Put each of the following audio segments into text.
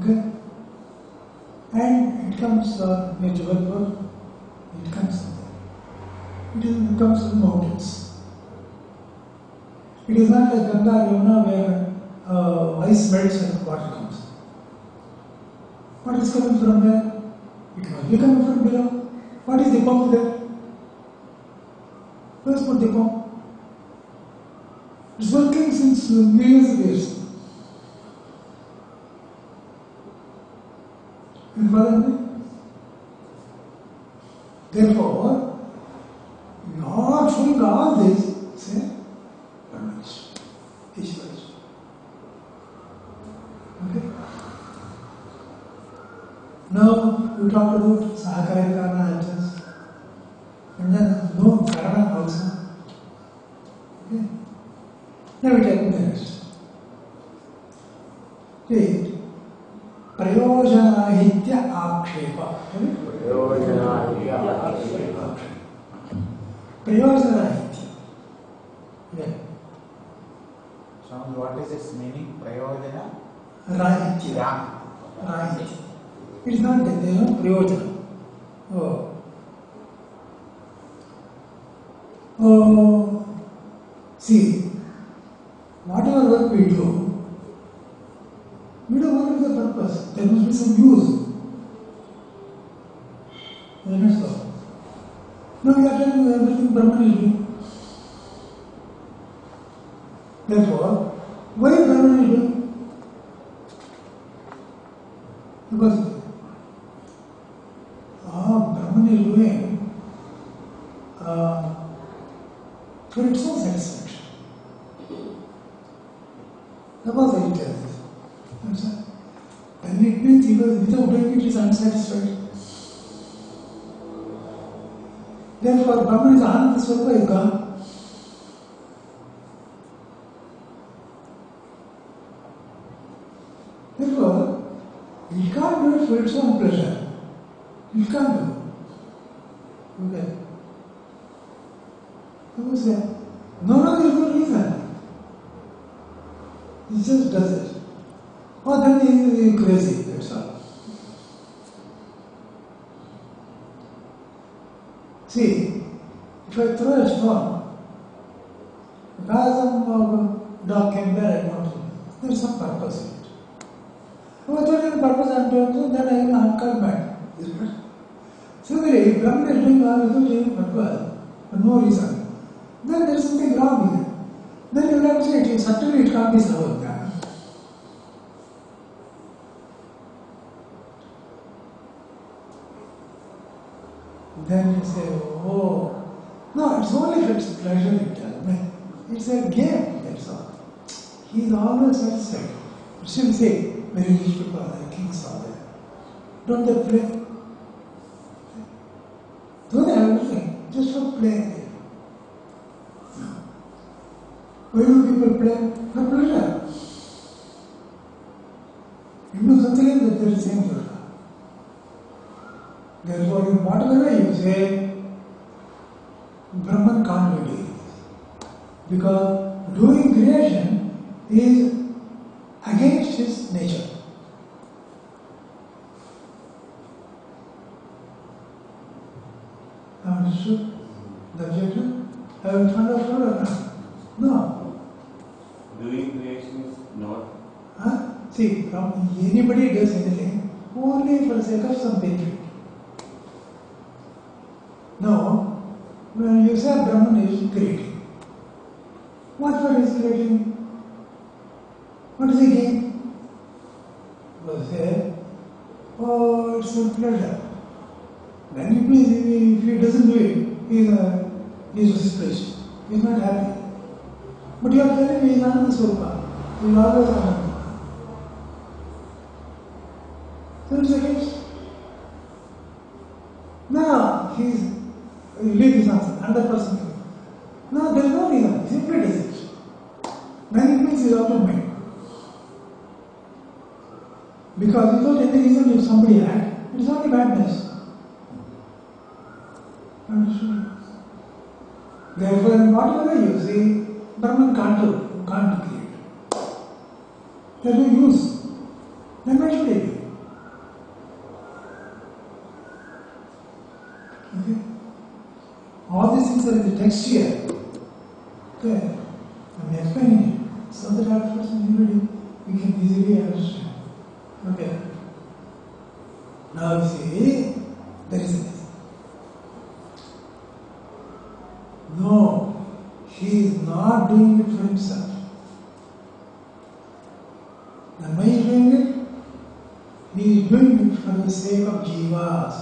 Okay? And it comes Jabalpur, it comes from mountains. It is not like Ganga, Yamuna where ice melts and water comes. What is coming from there? It must be coming from below. What is the pump there? Where's put the pump? It's working since millions of years. You follow me? Therefore, not showing all this, say, Brahmanism, Ishvarism. Okay? Now, we talked about Sahakari Karana actions, and then no Karana also. Okay? Now we take the next. Okay. प्रयोजनाहित्य आक्षेप प्रयोजनाहित्य. So what is its meaning? Prayojana? Rahitya. Rahitya. It is not that there is no prayojana. See, whatever work we do only with the purpose. There must be some use. You understand? Now we are telling you everything Brahman is doing. Therefore, why Brahman is doing? Because Brahman is doing for its own satisfaction. Suppose I tell this. Then it means without doing it is unsatisfied. Therefore, Brahman is Ananda Swarupa Yuga. Therefore, you can't do it for its own pleasure. You can't do it. Okay. Because no, there is no reason. He just does it. Then he is crazy, that's all. See, if I throw a stone, because some dog came there, I want to. There is some purpose in it. Without any purpose, I am doing, then I will come back. Similarly, if Brahman is doing all without any purpose, for no reason, then there is something wrong with it. Then you will have to say, certainly it can't be so. Then you say, oh, no, it's only for its pleasure, it tells me. It's a game, that's all. He is always satisfied. You should say, very rich people are there, kings are there. Don't they play? Don't they have everything? Just for play. No. Why do people play? For pleasure. You do something else that there is same for. Therefore, in whatever way you say, Brahman can't be doing this. Because doing creation is against his nature. Understood? The objection? Have you understood or not? No. Doing creation is not. See, anybody does anything only for the sake of some benefit. Now, when you say Brahman is creating, what for is creating? What is he gain? You say, oh, it's for pleasure. Then it means if he doesn't do it, he is displeased. He is not happy. But you are telling me he is Ananda Swarupa. He is always Ananda. So it's a case. No, he is. Leave his answer, 100%. No, there is no reason. He simply does it. Then it means he is out of mind. Because without any reason, if somebody act, it is only madness. Understood? Therefore, in whatever you see, Brahman can't do, can't create. There is no use. then what should I do? Okay? All these things are in the text here. Okay? I'm explaining it so that afterwards we can easily understand. Okay? Now you see, there is this. No, he is not doing it for himself. Then why is he doing it? He is doing it for the sake of jivas.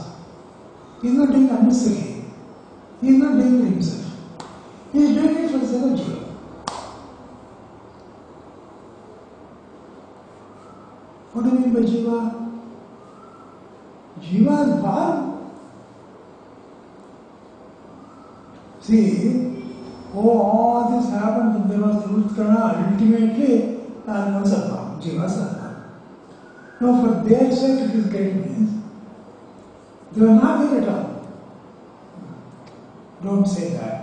He is not doing it unnecessarily. He is not doing it for himself. He is doing it for the sake of jiva. What do you mean by jiva? Jiva is born. See, all this happened when there was Rutkana, ultimately, animals are born, jivas are born. Now, for their sake, it is great means they were not here at all. Don't say that.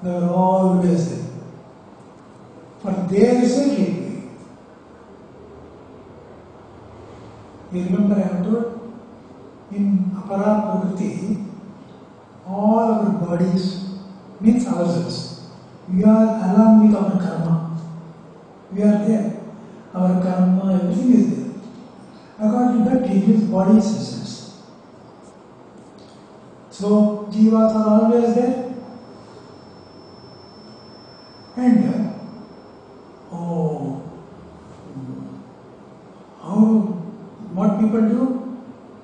They were always there. For their sake, it will be. You remember I have told? In Apara Prakriti, all our bodies means ourselves. We are along with our karma. We are there. Our karma, everything is there. According to that, it gives body essence. So, jivas are always there. And, what people do?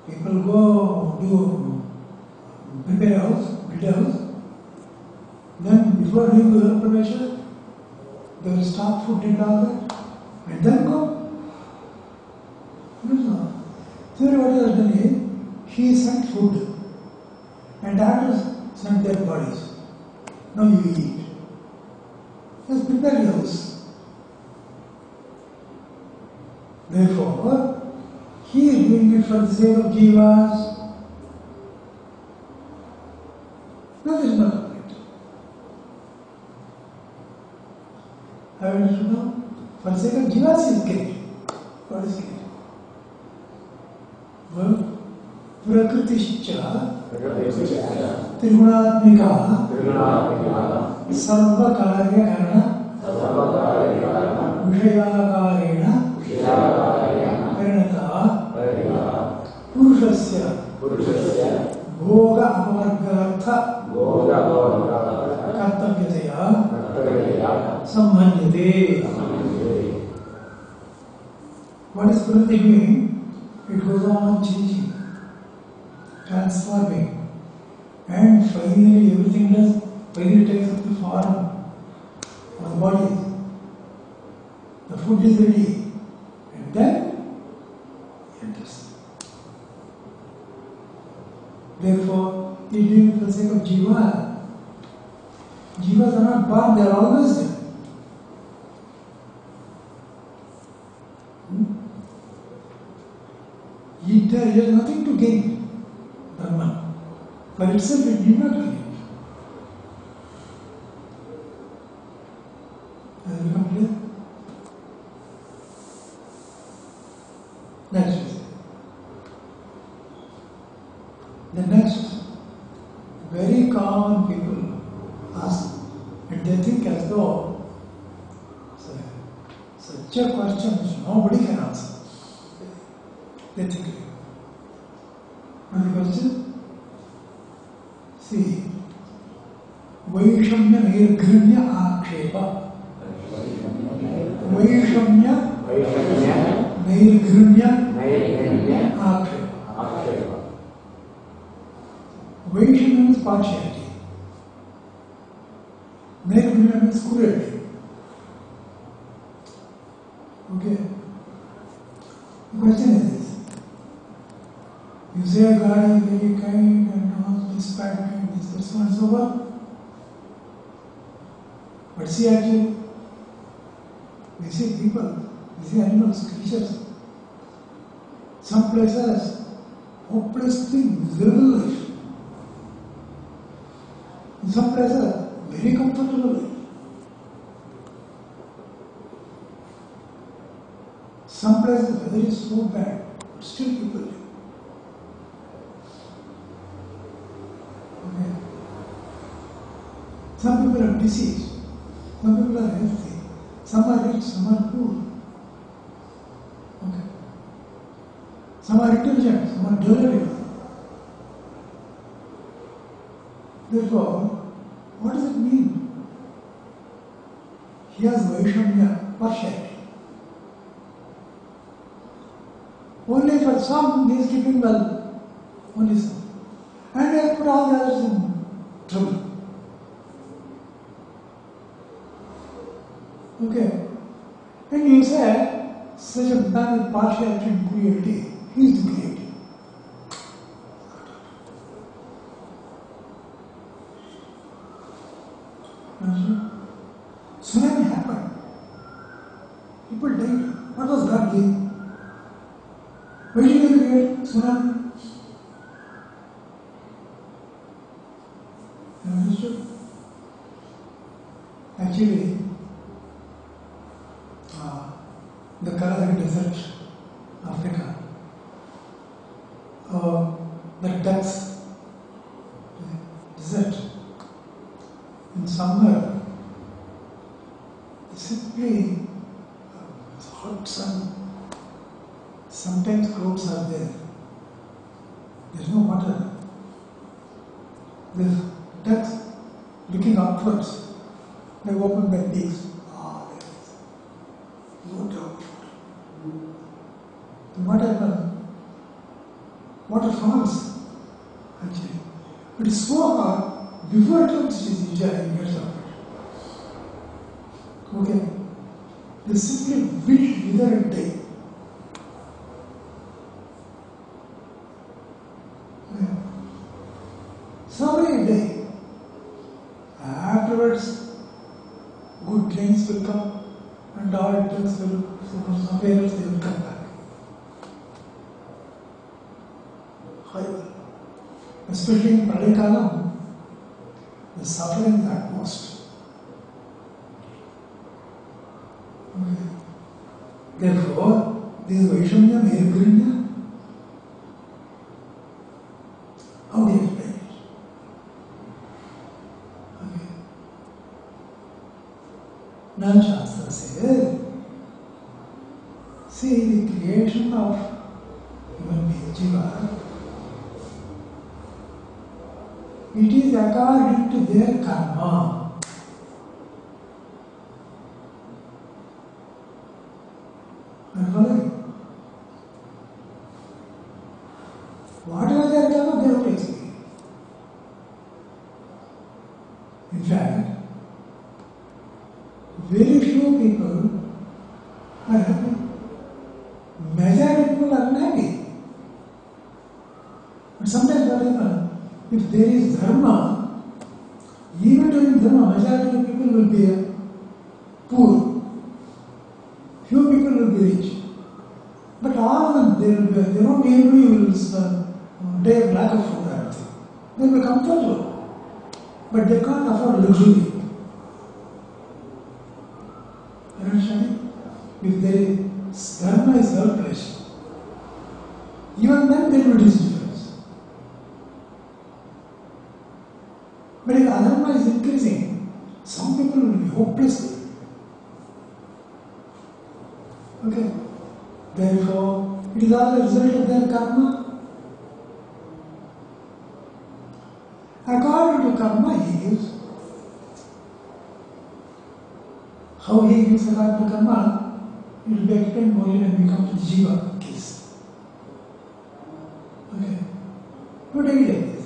People go prepare a house, build a house. Then before doing the Gurupradesha, they will stop food and all that, and then go. No. So what he has done is, he sent food, and others sent their bodies. Now you eat. Just prepare your house. Therefore, he is doing it for the sake of jivas. Nothing more than it. How do you know? For the sake of jivas is great. What is great? Well, Prakritischa Trigunaatmika Sarvakarya Karana Vishayakarena Parinata Purushasya Bhoga Apavargartha Kartavyataya Sammanjate. What is Prakriti doing? It goes on changing, transforming, and finally everything takes up the form of the body. The food is ready, and then it enters. Therefore, it is for the sake of jiva. Jivas are not born, they are always there. It has nothing to gain, Brahman. For itself, it did not gain. Has it become clear? Next. The next, very common people ask, and they think as though such a question which nobody can answer. They think. And the question? See, Vaishamya Nirgrinya Akshepa. Vaishamya Nirgrinya Akshepa. Vaishamya means partiality. Nirgrinya means cruelty. Okay. The question is this. You say God is very kind and all this bad kind, this, so and so on. But see actually, we see people, we see animals, creatures. Some places, hopelessly miserable life. In some places, very comfortable life. Some places, weather is so bad. still people live. Okay. Some people are diseased, some people are healthy, some are rich, some are poor. Okay. Some are intelligent, some are developing. Therefore, what does it mean? He has Vaishamya, partiality. Only for some he is keeping well, only some. And he has put all the others in trouble. Okay. And you say, such a man with partiality and cruelty, he is the creator. Tsunami happened. People died. What was God doing? Why did he create tsunami? You understood? Actually, the Kalahari Desert, Africa, the ducks, desert, in summer, simply hot sun. Sometimes clouds are there. There is no water. The ducks looking upwards, they open their beaks. There is no doubt. What happened? Water falls, actually. But it's so hot, before it comes, it is gets up. Okay. They simply wilt, wither and die. Yeah. Somebody die. Afterwards, good rains will come and all drugs will, somewhere else they will come back. However, especially in Pradikalam, the suffering is utmost. Therefore, this Vaishamya, Nirgrinya, how do you explain it? Okay. Now Shastra says, see the creation of human being, Jiva, it is according to their karma. Whatever they have done, they will explain. In fact, very few people are happy. Majority people are unhappy. But sometimes what happens, if there is dharma, even during dharma, majority of people will be poor. Few people will be rich. But all of them, they won't be able to they have lack of food or anything. They will be comfortable. But they can't afford luxury. You understand? If their dharma is well placed, even then there will be difference. But if adharma is increasing, some people will be hopelessly. Okay? Therefore, it is all a result of their karma. According to karma, he gives. How he gives according to karma, it will be explained more when we come to the Jiva case. Okay? You take it like this.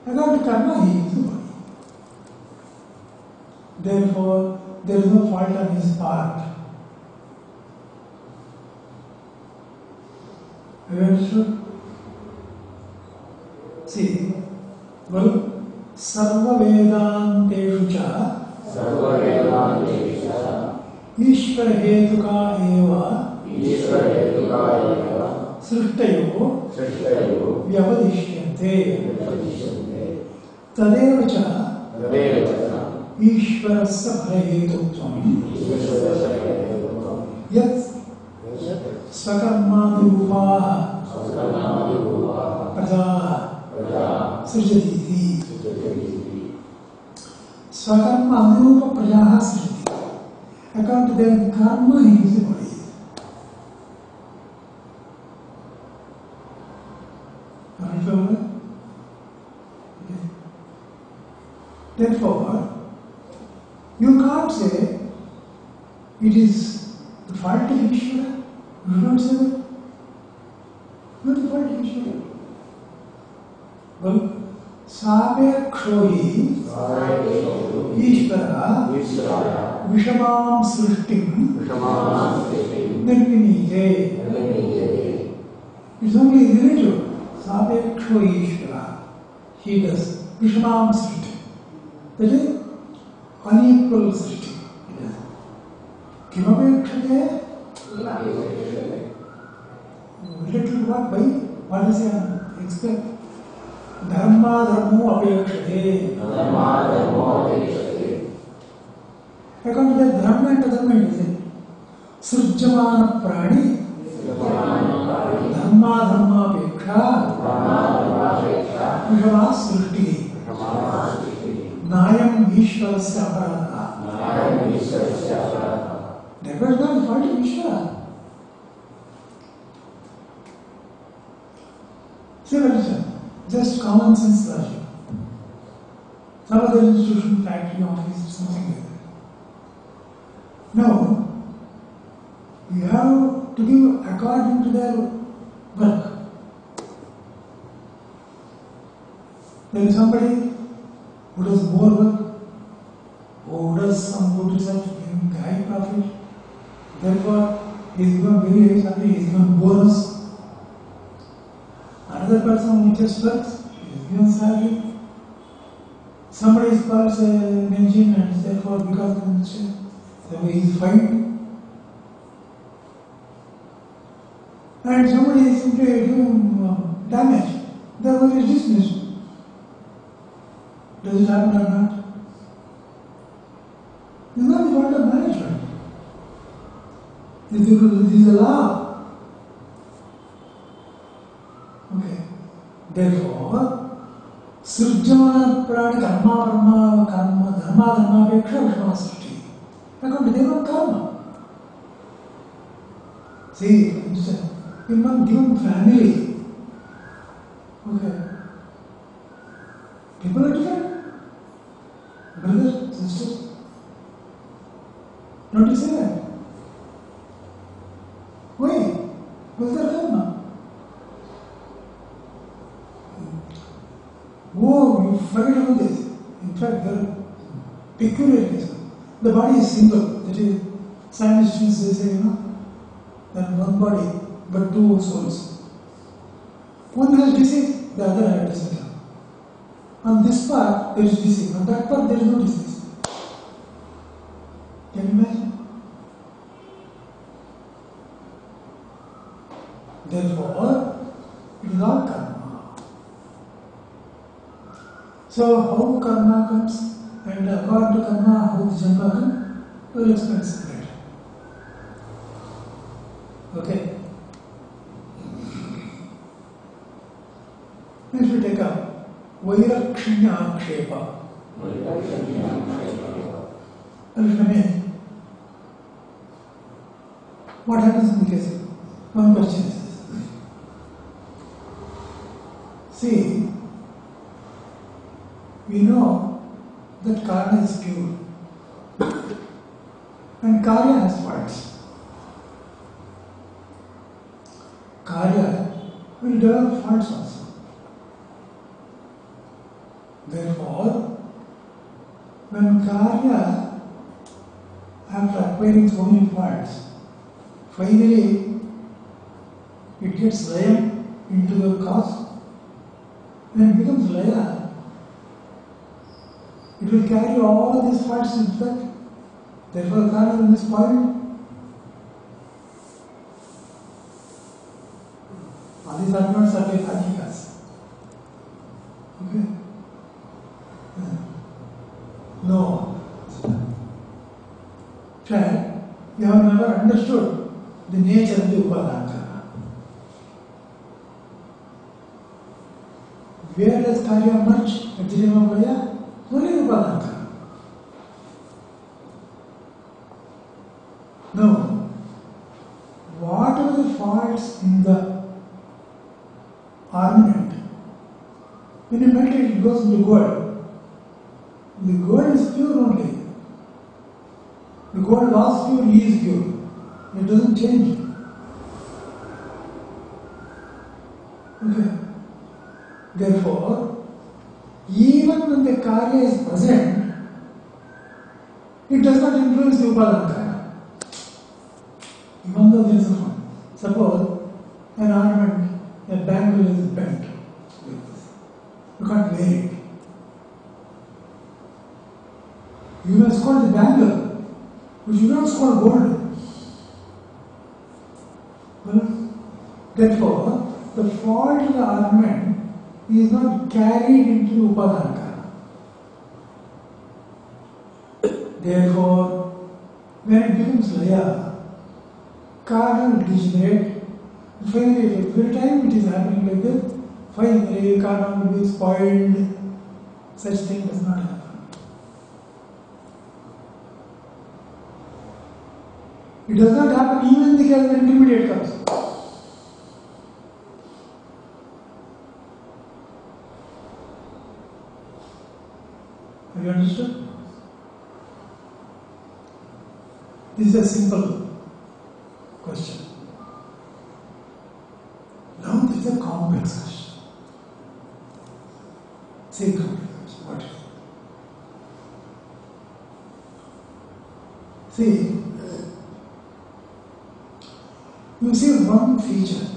According to karma, he gives the body. Therefore, there is no fault on his part. Have you understood? See, well, Sarva Vedanteshu cha Ishvara Hetuka eva Srishtayo Vyavadishyante Tadeva cha Ishvarasya Bharahetutvam Yat स्वकर्मानुरूपाः प्रजाः सृजति इति। स्वकर्म अनुरूप प्रजाः सृजति। According to their karma, he is the body. Understand? Okay. Therefore, you can't say it is the fault of Ishvara. You don't say that. Not the fault of Ishvara. Well, सापेक्षो हि ईश्वरः विषमां सृष्टिं निर्विनीते. It's only relative. सापेक्षो ईश्वरः. He does विषमां Srishti. That is unequal Srishti. किमपेक्षते? Little what by? What does he expect? धर्मा धर्मो अपेक्षते. According to that, dharma and adharma is it. सृज्यमान प्राणी धर्मा धर्मापेक्षा विषमा सृष्टि. नायम ईश्वरस्य अपराधः. That was not the fault of Ishvara. See what is it? Just common sense logic. Some other institution, factory, office, something like that. Now, you have to give according to their work. There is somebody who does more work, who does some good research, giving high profit. Therefore, he is given very high salary, he is given bonus. Another person who just works, he is given salary. Somebody is called mentioned and therefore because of the mistake, he is fined. And somebody is simply doing damage, therefore he is dismissed. Does it happen or not? It is not the fault of management. It is a law. Okay. Therefore, सृज्यमान प्राणी कर्मा धर्मा धर्मापेक्षा विषमा सृष्टि. According to their own karma. See, in one given family, okay, people are different. Brothers, sisters. Don't you say that? Why? What's their karma? Oh, you forget about this. In fact, there are peculiar cases. The body is single. That is, scientists say, that one body, but two souls. One has disease, the other doesn't have. On this part, there is disease. On that part, there is no disease. Can you imagine? Therefore, it is all karma. So, how karma comes and according to karma, how the janma comes, we will explain later. Okay? Next we take up Vairakshinya Akshepa. What happens in the case? One question is this. See, we know that karma is pure and karya has faults. Karya will develop faults also. Therefore, when karya, after acquiring so many faults, finally it gets laya into the cause, when it becomes laya, it will carry all these faults in fact. Therefore, karma will be spoiled. All these arguments are like adhikas. Okay? No. Child, you have never understood the nature of the upadana. Where does Karya merge at the name of Laya? Only Upadana. Now, whatever the faults in the ornament, when you melt it, it goes into gold. The gold is pure only. The gold was pure, he is pure. It doesn't change. Okay. Therefore, even when the Karya is present, it does not influence the Upadana. Even though there is a form. Suppose an ornament, a bangle is bent like this. You can't wear it. You may score the bangle, but you don't score gold. Therefore, the fault in the ornament is not carried into the Upadana. Therefore, when it becomes Laya, Karya will degenerate. Finally, every time it is happening like that, finally Karya will be spoiled. Such thing does not happen. It does not happen even in the case of the intermediate comes. Have you understood? This is a simple question. Now this is a complex question. Say complex question. What is it? See, you see one feature